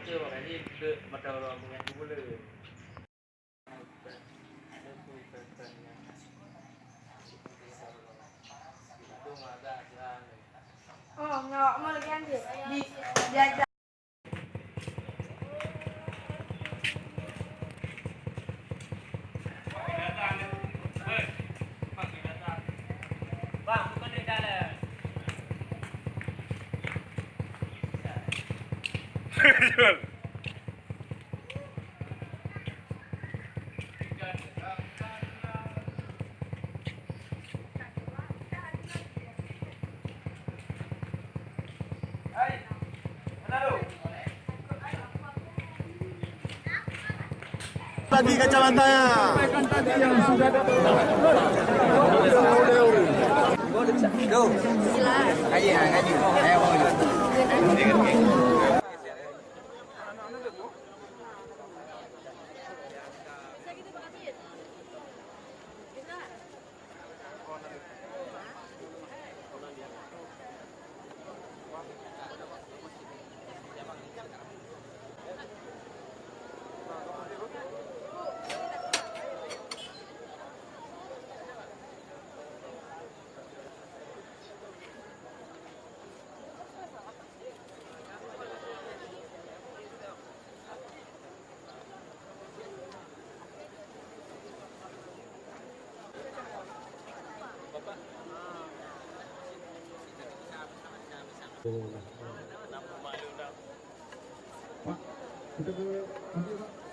Chưa mà cái gì được bắt đầu rồi một ngày cũng lừa. Oh, nggak mau lagi ambil. Diajak. Bang, bukan di dalam. Jual. Tadi kacamatanya. Tadi yang sudah dapat. Go. Kaji, kaji. Ayo mau. Pak, kita ke nanti Pak.